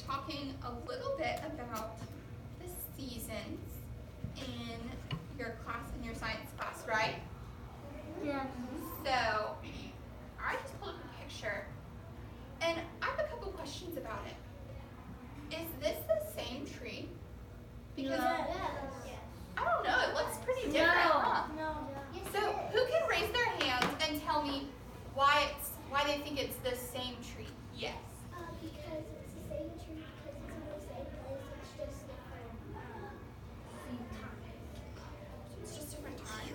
talking a little bit about the seasons in your class, in your science class, right? Yeah. So, I just pulled up a picture, and I have a couple questions about it. Is this the same tree? Because I don't know, it looks pretty different, huh? No. So, who can raise their hands and tell me why they think it's the same tree? Yes. Because it's the same tree, because it's in the same place, it's just different It's just different time.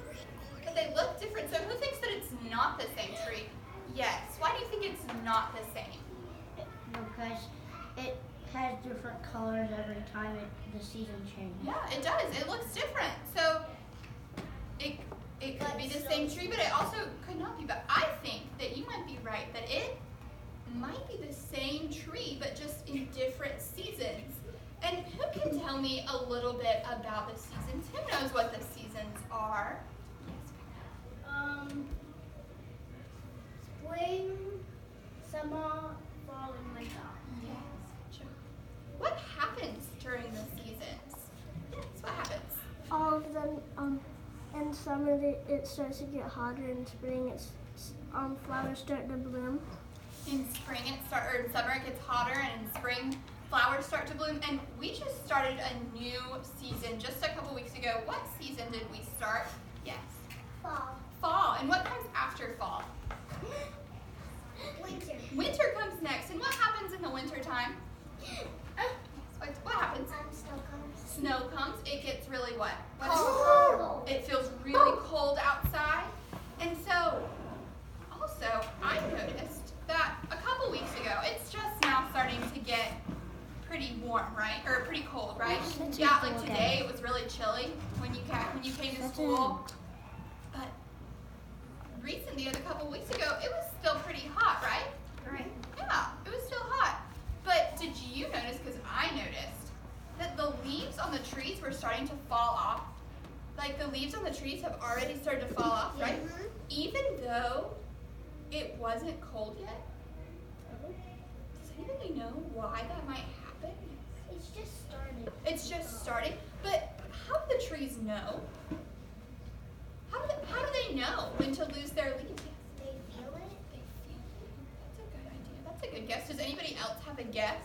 But they look different. So who thinks that it's not the same tree? Yes. Why do you think it's not the same? Because it has different colors every time the season changes. Yeah, it does. It looks different. So it could be the same tree, but it also could not be. But I think that you might be right, that it might be the same tree, but just in different seasons. And who can tell me a little bit about the seasons? Who knows what the seasons are? Spring, summer, fall, and winter. Yes. What happens during the seasons? Yes, what happens? All of them, in summer it starts to get hotter. In spring, flowers start to bloom. In spring or in summer it gets hotter, and in spring flowers start to bloom. And we just started a new season just a couple weeks ago. What season did we start? Yes. Fall. Fall. And what comes after fall? Winter. Winter comes next. And what happens in the winter time? What happens? Snow comes. Snow comes. It gets really what? Cold. It feels really cold outside. And so, also, I noticed that a couple weeks ago, it's just now starting to get pretty warm, right? Or pretty cold, right? Yeah, like today it was really chilly when you came to school. But recently, a couple weeks ago, it was still pretty hot, right? Right. Yeah, it was still hot. But did you notice, because I noticed, that the leaves on the trees were starting to fall off? Like the leaves on the trees have already started to fall off, right? Mhm. Even though it wasn't cold yet? Does anybody know why that might happen? It's just starting. It's just starting. But how do the trees know? How do they know when to lose their leaves? They feel it. They feel it. That's a good idea. That's a good guess. Does anybody else have a guess?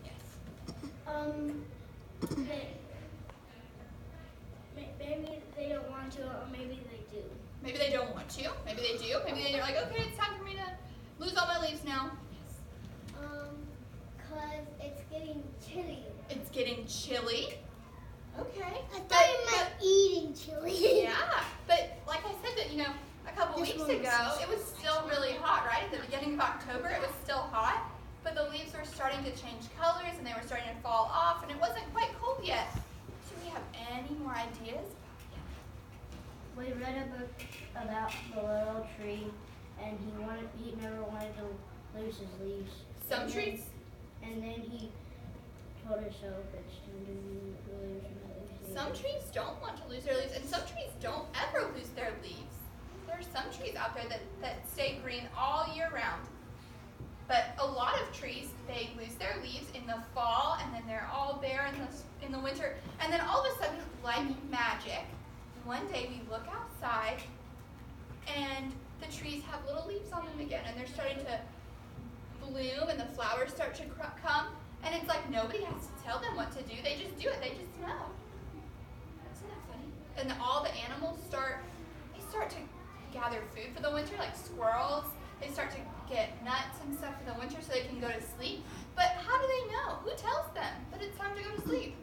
Yes. Maybe they don't want to, or maybe they do. Maybe they don't want to. Maybe they do. Maybe they're like, okay, it's time for me to lose all my leaves now. Yes. Cause it's getting chilly. It's getting chilly. Okay. I thought you meant eating chili. Yeah, but like I said, that a couple This weeks one ago, is- it was still really hot, right? At the beginning of October, it was still hot, but the leaves were starting to change colors and they were starting to fall off, and it wasn't quite cold yet. Do we have any more ideas? We read a book about the little tree, and he never wanted to lose his leaves. Some And trees. And then he told himself it's time to lose my leaves. Some trees don't want to lose their leaves, and some trees don't ever lose their leaves. There are some trees out there that stay green all year round. But a lot of trees, they lose their leaves in the fall, and then they're all bare in the winter. And then all of a sudden, like magic, one day we look outside, and the trees have little leaves on them again, and they're starting to bloom, and the flowers start to come. And it's like nobody has to tell them what to do. They just do it. They just know. Isn't that funny? And all the animals start to gather food for the winter, like squirrels. They start to get nuts and stuff for the winter so they can go to sleep. But how do they know? Who tells them that it's time to go to sleep?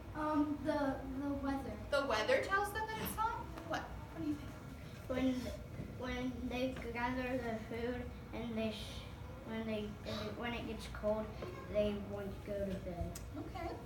The weather. The weather tells them that it's time? What? What do you think? When they gather the food and when it gets cold, they want to go to bed. Okay.